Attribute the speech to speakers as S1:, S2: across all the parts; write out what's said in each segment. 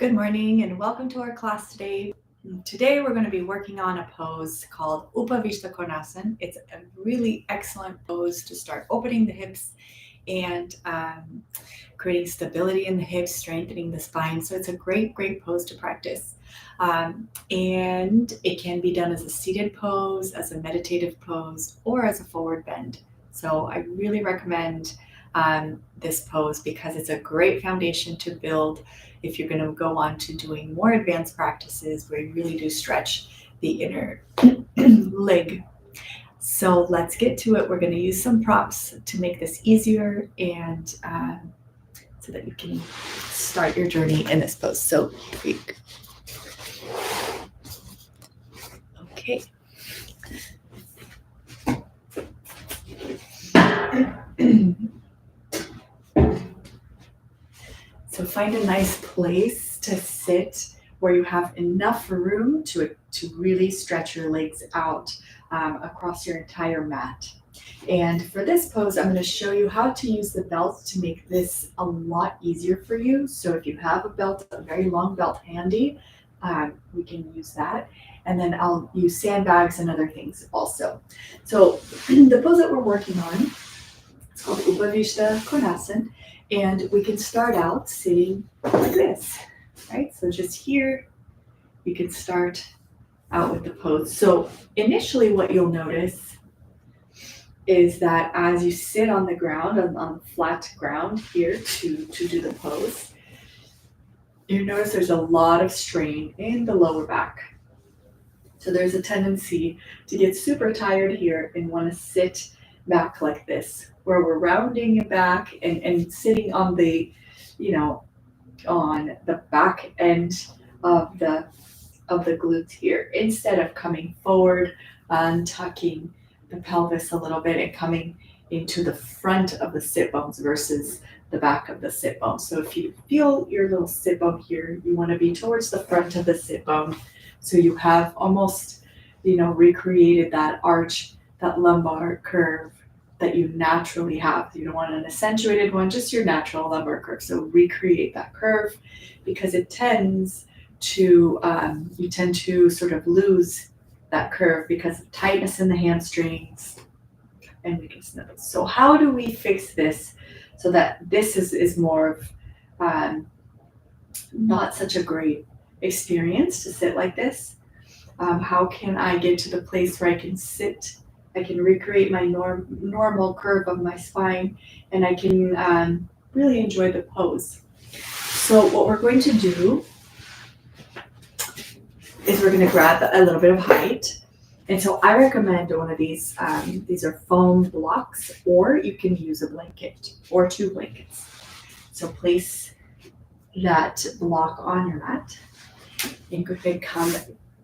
S1: Good morning and welcome to our class today. Today we're going to be working on a pose called Upavistha Konasana. It's a really excellent pose to start opening the hips and creating stability in the hips, strengthening the spine. So it's a great pose to practice. And it can be done as a seated pose, as a meditative pose, or as a forward bend. So I really recommend this pose because it's a great foundation to build if you're going to go on to doing more advanced practices where you really do stretch the inner leg. So let's get to it. We're going to use some props to make this easier and so that you can start your journey in this pose. So okay. So find a nice place to sit where you have enough room to really stretch your legs out across your entire mat. And for this pose, I'm going to show you how to use the belt to make this a lot easier for you. So if you have a belt, a very long belt handy, we can use that. And then I'll use sandbags and other things also. So the pose that we're working on, it's called Upavistha Konasana. And we can start out sitting like this, right? So just here, you can start out with the pose. So initially what you'll notice is that as you sit on the ground, on flat ground here to do the pose, you notice there's a lot of strain in the lower back. So there's a tendency to get super tired here and want to sit back like this, where we're rounding it back and sitting on the, on the back end of the glutes here, instead of coming forward and tucking the pelvis a little bit and coming into the front of the sit bones versus the back of the sit bone. So if you feel your little sit bone here, you want to be towards the front of the sit bone. So you have almost, recreated that arch, that lumbar curve that you naturally have. You don't want an accentuated one, just your natural lumbar curve. So recreate that curve because it tends to, you tend to sort of lose that curve because of tightness in the hamstrings and weakness in the hips. So how do we fix this so that this is more of not such a great experience to sit like this? How can I get to the place where I can sit, I can recreate my normal curve of my spine, and I can really enjoy the pose? So what we're going to do is we're going to grab a little bit of height. And so I recommend one of these are foam blocks, or you can use a blanket or two blankets. So place that block on your mat and go ahead and come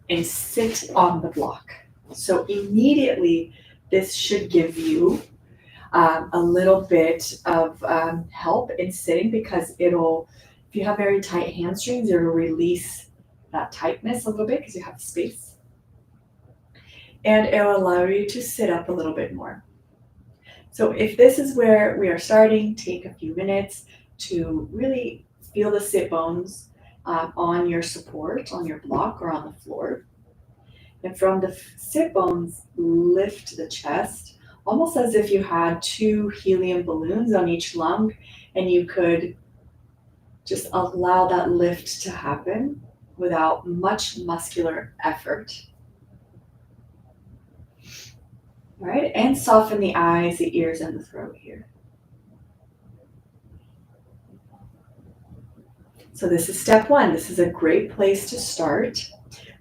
S1: and sit on the block. So immediately this should give you a little bit of help in sitting, because if you have very tight hamstrings, it'll release that tightness a little bit because you have space. And it'll allow you to sit up a little bit more. So if this is where we are starting, take a few minutes to really feel the sit bones on your support, on your block or on the floor. And from the sit bones, lift the chest, almost as if you had two helium balloons on each lung, and you could just allow that lift to happen without much muscular effort. All right, and soften the eyes, the ears, and the throat here. So this is step one. This is a great place to start.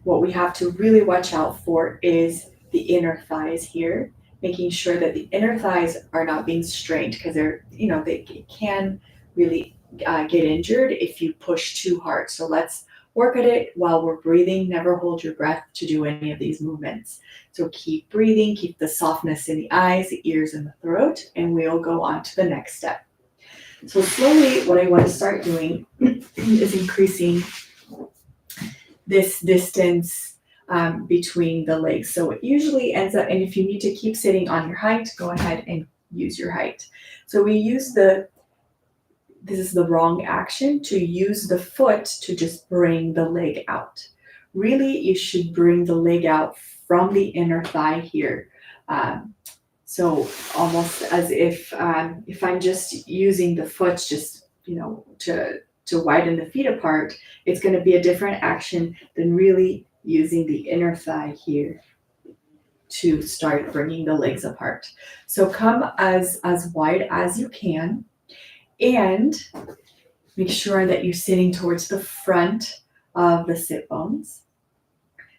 S1: What we have to really watch out for is the inner thighs here, making sure that the inner thighs are not being strained, because they can really get injured if you push too hard. So let's work at it while we're breathing. Never hold your breath to do any of these movements. So keep breathing, keep the softness in the eyes, the ears, and the throat, and we'll go on to the next step. So slowly, what I want to start doing is increasing this distance between the legs. So it usually ends up, and if you need to keep sitting on your height, go ahead and use your height. So we use the this is the wrong action to use the foot to just bring the leg out. Really, you should bring the leg out from the inner thigh here. So almost as if I'm just using the foot just, to widen the feet apart, it's going to be a different action than really using the inner thigh here to start bringing the legs apart. So come as wide as you can, and make sure that you're sitting towards the front of the sit bones.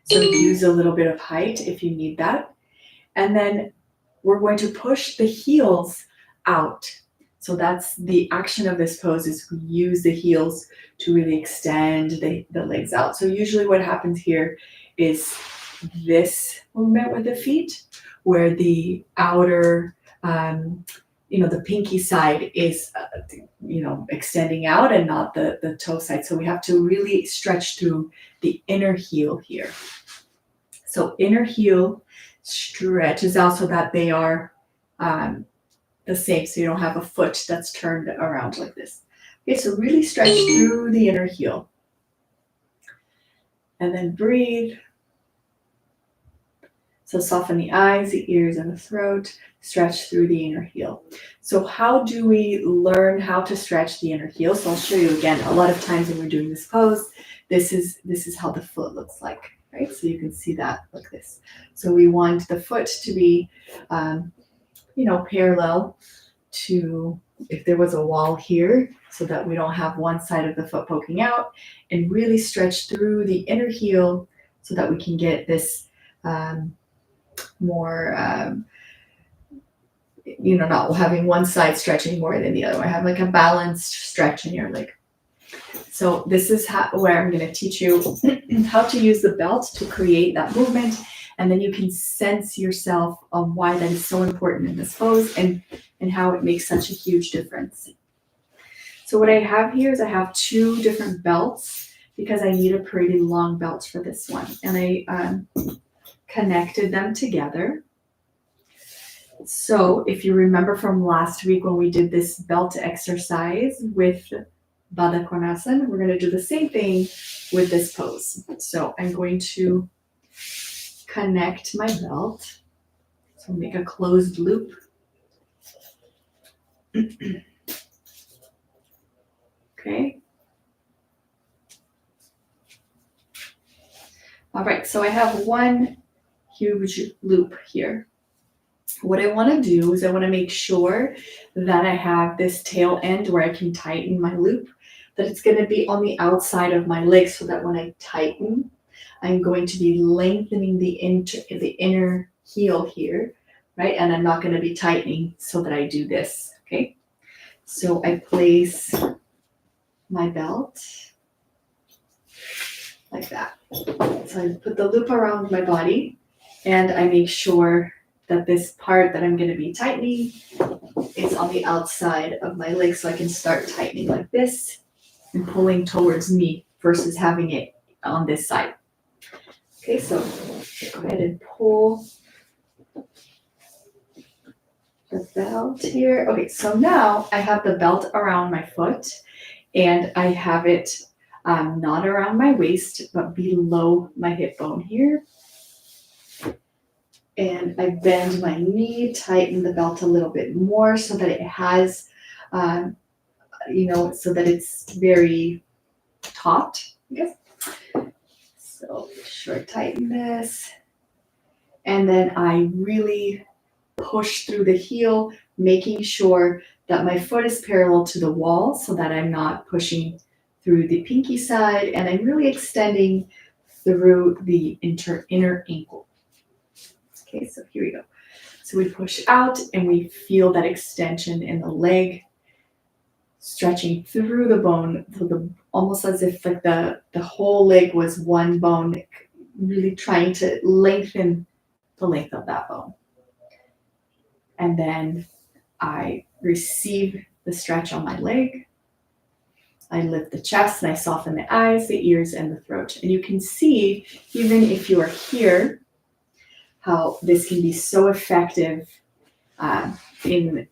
S1: So use a little bit of height if you need that. And then we're going to push the heels out. So that's the action of this pose, is use the heels to really extend the legs out. So usually what happens here is this movement with the feet, where the outer, the pinky side is, extending out and not the toe side. So we have to really stretch through the inner heel here. So inner heel stretches out so that they are the same, so you don't have a foot that's turned around like this. Okay, so really stretch through the inner heel. And then breathe. So soften the eyes, the ears, and the throat. Stretch through the inner heel. So how do we learn how to stretch the inner heel? So I'll show you again. A lot of times when we're doing this pose, this is how the foot looks like, right? So you can see that like this. So we want the foot to be, parallel to, if there was a wall here, so that we don't have one side of the foot poking out, and really stretch through the inner heel so that we can get this more, not having one side stretching more than the other. I have like a balanced stretch in your leg. So this is where I'm going to teach you how to use the belt to create that movement. And then you can sense yourself on why that is so important in this pose and how it makes such a huge difference. So what I have here is I have 2 different belts because I need a pretty long belt for this one. And I connected them together. So if you remember from last week when we did this belt exercise with Upavistha Konasana, we're going to do the same thing with this pose. So I'm going to connect my belt. So make a closed loop. Okay. All right, so I have one huge loop here. What I want to do is I want to make sure that I have this tail end where I can tighten my loop, that it's going to be on the outside of my leg, so that when I tighten, I'm going to be lengthening the inner heel here, right? And I'm not going to be tightening so that I do this, okay? So I place my belt like that. So I put the loop around my body, and I make sure that this part that I'm going to be tightening is on the outside of my leg, so I can start tightening like this and pulling towards me versus having it on this side. Okay, so go ahead and pull the belt here. Okay, so now I have the belt around my foot, and I have it not around my waist, but below my hip bone here. And I bend my knee, tighten the belt a little bit more so that it has, so that it's very taut, I guess. So make sure I tighten this. And then I really push through the heel, making sure that my foot is parallel to the wall so that I'm not pushing through the pinky side, and I'm really extending through the inner ankle. Okay, so here we go. So we push out and we feel that extension in the leg, stretching through the bone, almost as if like the whole leg was one bone, really trying to lengthen the length of that bone. And then I receive the stretch on my leg. I lift the chest and I soften the eyes, the ears, and the throat. And you can see, even if you are here, how this can be so effective in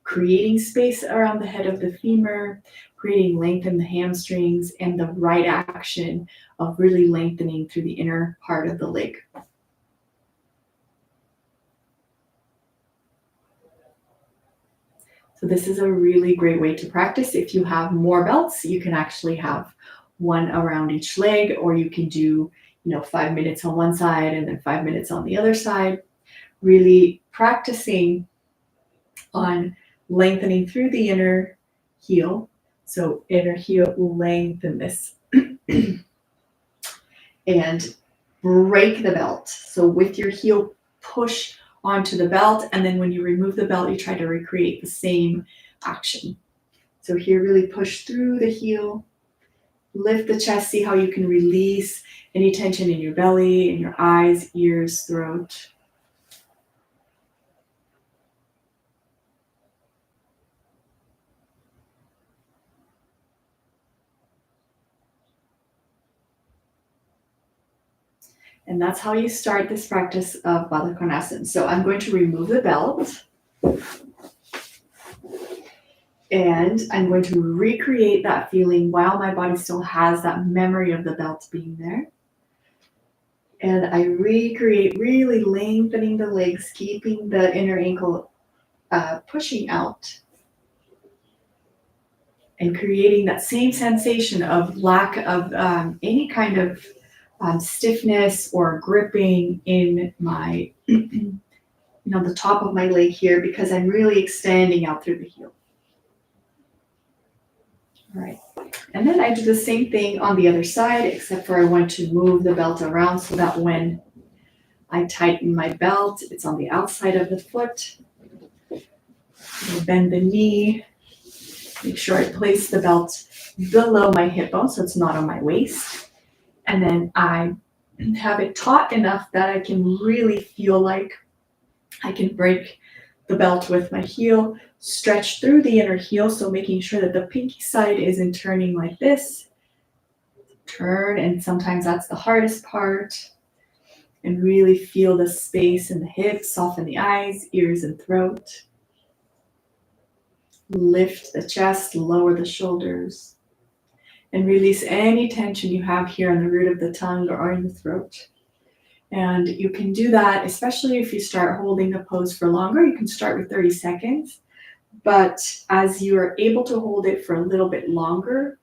S1: creating space around the head of the femur, creating length in the hamstrings, and the right action of really lengthening through the inner part of the leg. So this is a really great way to practice. If you have more belts, you can actually have one around each leg, or you can do, 5 minutes on one side and then 5 minutes on the other side. Really practicing on lengthening through the inner heel. So inner heel, lengthen this. And break the belt. So with your heel, push onto the belt, and then when you remove the belt, you try to recreate the same action. So here, really push through the heel, lift the chest, see how you can release any tension in your belly, in your eyes, ears, throat. And that's how you start this practice of Upavistha Konasana. So I'm going to remove the belt. And I'm going to recreate that feeling while my body still has that memory of the belt being there. And I recreate, really lengthening the legs, keeping the inner ankle pushing out. And creating that same sensation of lack of any kind of stiffness or gripping in my, the top of my leg here, because I'm really extending out through the heel. All right. And then I do the same thing on the other side, except for I want to move the belt around so that when I tighten my belt, it's on the outside of the foot. I bend the knee, make sure I place the belt below my hip bone so it's not on my waist. And then I have it taut enough that I can really feel like I can break the belt with my heel, stretch through the inner heel, so making sure that the pinky side isn't turning like this. Turn, and sometimes that's the hardest part. And really feel the space in the hips, soften the eyes, ears, and throat. Lift the chest, lower the shoulders, and release any tension you have here on the root of the tongue or in the throat. And you can do that, especially if you start holding the pose for longer. You can start with 30 seconds, but as you are able to hold it for a little bit longer,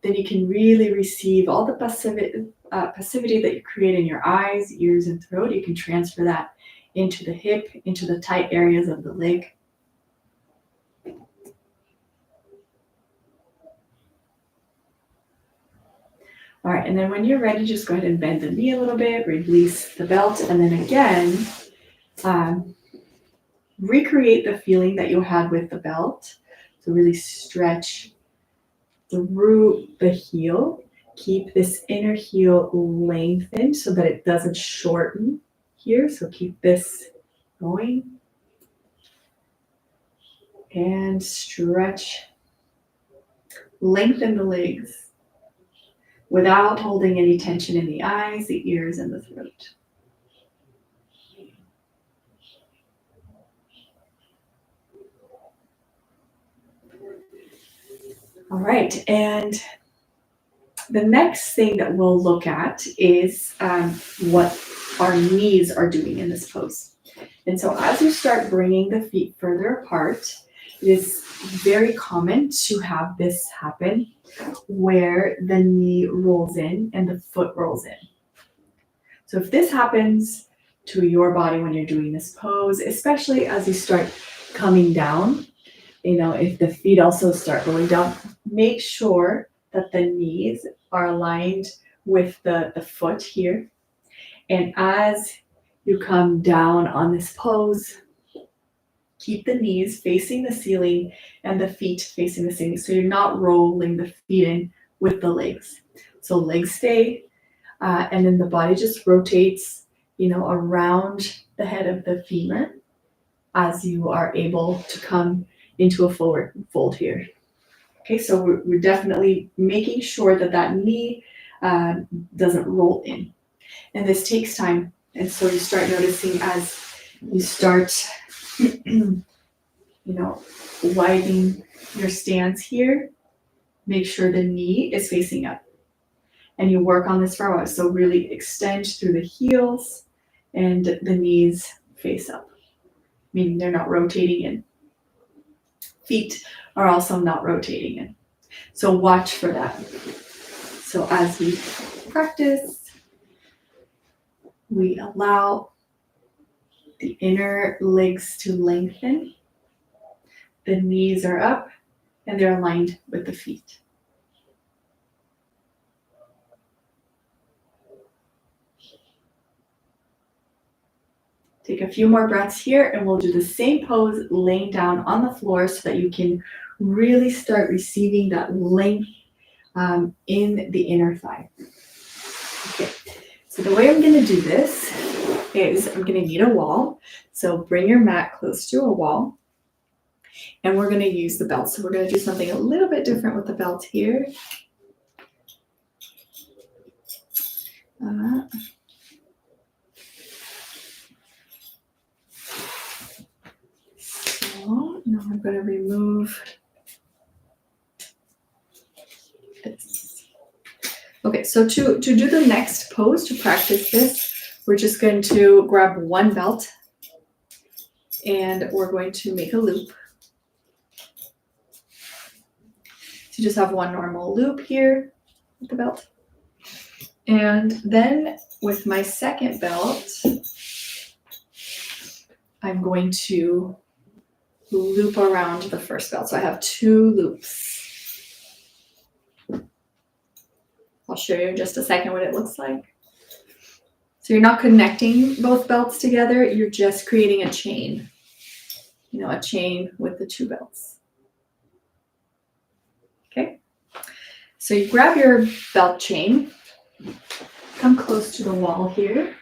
S1: then you can really receive all the passivity that you create in your eyes, ears, and throat. You can transfer that into the hip, into the tight areas of the leg. All right, and then when you're ready, just go ahead and bend the knee a little bit, release the belt, and then again, recreate the feeling that you had with the belt. So really stretch through the heel. Keep this inner heel lengthened so that it doesn't shorten here. So keep this going. And stretch. Lengthen the legs without holding any tension in the eyes, the ears, and the throat. All right, and the next thing that we'll look at is what our knees are doing in this pose. And so as you start bringing the feet further apart, it is very common to have this happen where the knee rolls in and the foot rolls in. So if this happens to your body when you're doing this pose, especially as you start coming down, if the feet also start rolling down, make sure that the knees are aligned with the foot here. And as you come down on this pose, keep the knees facing the ceiling and the feet facing the ceiling. So you're not rolling the feet in with the legs. So legs stay, and then the body just rotates, around the head of the femur as you are able to come into a forward fold here. Okay, so we're definitely making sure that knee doesn't roll in. And this takes time. And so you start noticing as you start widening your stance here. Make sure the knee is facing up. And you work on this for a while. So really extend through the heels and the knees face up, meaning they're not rotating in. Feet are also not rotating in. So watch for that. So as we practice, we allow the inner legs to lengthen. The knees are up and they're aligned with the feet. Take a few more breaths here and we'll do the same pose laying down on the floor so that you can really start receiving that length in the inner thigh. Okay, so the way I'm going to do this is I'm going to need a wall. So bring your mat close to a wall and we're going to use the belt. So we're going to do something a little bit different with the belt here. Now I'm going to remove this. Okay, so to do the next pose, to practice this, we're just going to grab one belt and we're going to make a loop. So just have one normal loop here with the belt. And then with my second belt, I'm going to loop around the first belt. So I have two loops. I'll show you in just a second what it looks like. So you're not connecting both belts together, you're just creating a chain. A chain with the two belts. Okay. So you grab your belt chain, come close to the wall here.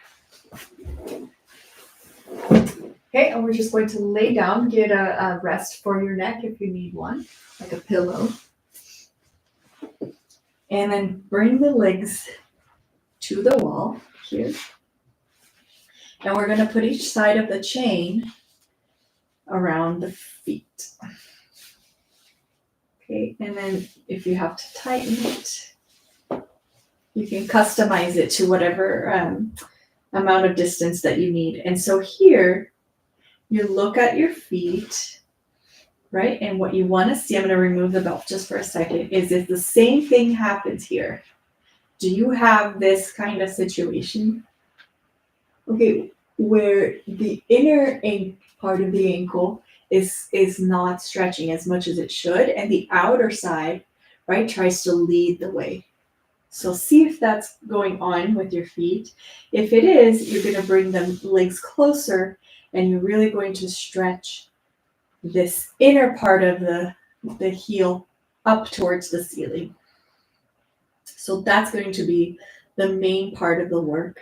S1: Okay, and we're just going to lay down, get a rest for your neck if you need one, like a pillow. And then bring the legs to the wall here. And we're going to put each side of the chain around the feet. Okay, and then if you have to tighten it, you can customize it to whatever amount of distance that you need. And so here, you look at your feet, right? And what you want to see, I'm going to remove the belt just for a second, is if the same thing happens here. Do you have this kind of situation? Okay, where the inner part of the ankle is not stretching as much as it should, and the outer side, right, tries to lead the way. So see if that's going on with your feet. If it is, you're going to bring the legs closer and you're really going to stretch this inner part of the heel up towards the ceiling. So that's going to be the main part of the work.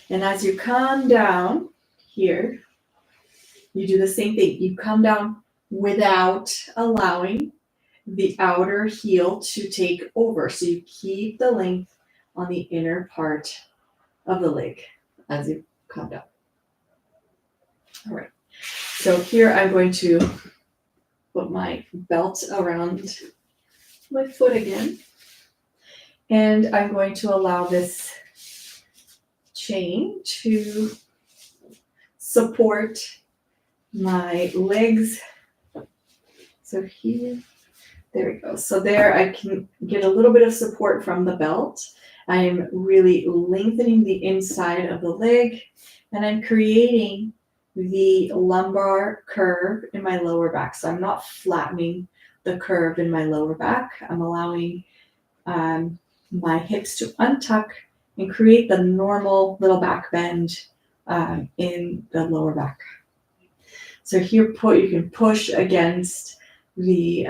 S1: And as you come down here, you do the same thing. You come down without allowing the outer heel to take over. So you keep the length on the inner part of the leg as you come down. All right. So here I'm going to put my belt around my foot again. And I'm going to allow this chain to support my legs. So here, there we go. So there I can get a little bit of support from the belt. I am really lengthening the inside of the leg and I'm creating the lumbar curve in my lower back. So I'm not flattening the curve in my lower back. I'm allowing my hips to untuck and create the normal little back bend in the lower back. So here you can push against the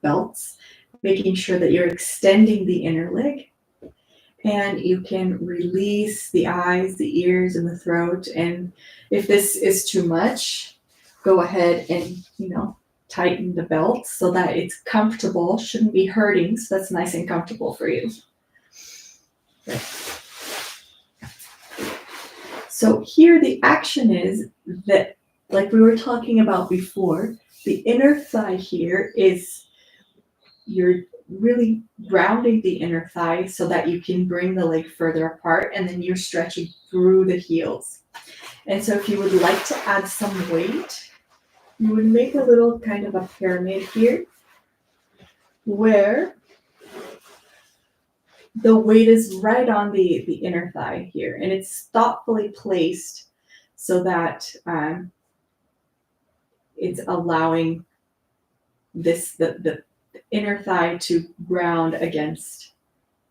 S1: belts, making sure that you're extending the inner leg. And you can release the eyes, the ears, and the throat. And if this is too much, go ahead and, tighten the belt so that it's comfortable, shouldn't be hurting. So that's nice and comfortable for you. Right. So here the action is that like we were talking about before, the inner thigh here is, you're really rounding the inner thigh so that you can bring the leg further apart, and then you're stretching through the heels. And so if you would like to add some weight, you would make a little kind of a pyramid here where the weight is right on the inner thigh here, and it's thoughtfully placed so that it's allowing the inner thigh to ground against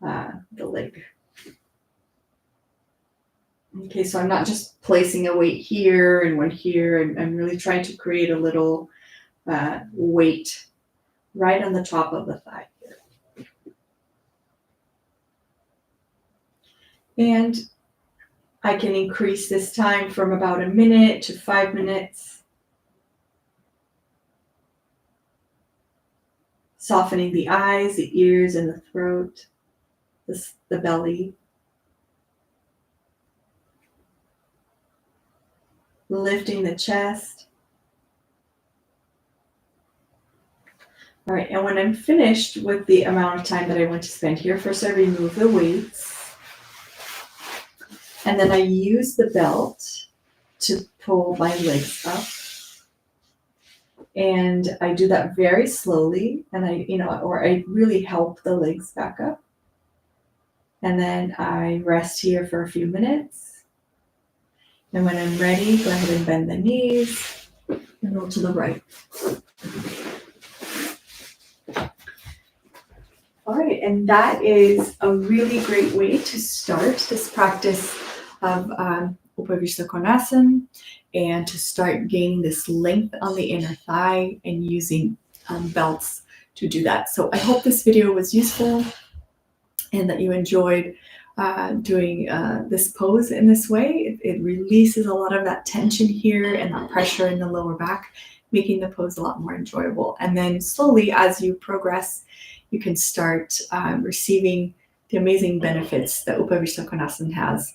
S1: the leg. Okay, so I'm not just placing a weight here and one here, and I'm really trying to create a little weight right on the top of the thigh here. And I can increase this time from about a minute to 5 minutes. Softening the eyes, the ears, and the throat, the belly. Lifting the chest. All right, and when I'm finished with the amount of time that I want to spend here, first I remove the weights. And then I use the belt to pull my legs up. And I do that very slowly, and I really help the legs back up. And then I rest here for a few minutes. And when I'm ready, go ahead and bend the knees and roll to the right. All right, and that is a really great way to start this practice of Upavistha Konasana, and to start gaining this length on the inner thigh and using belts to do that. So I hope this video was useful and that you enjoyed doing this pose in this way. It releases a lot of that tension here and that pressure in the lower back, making the pose a lot more enjoyable. And then slowly, as you progress, you can start receiving the amazing benefits that Upavistha Konasana has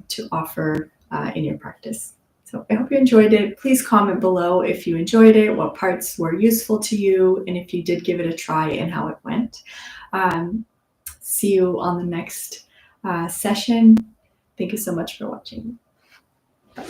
S1: to offer in your practice. So I hope you enjoyed it. Please comment below if you enjoyed it, what parts were useful to you, and if you did give it a try and how it went. See you on the next session. Thank you so much for watching. Bye.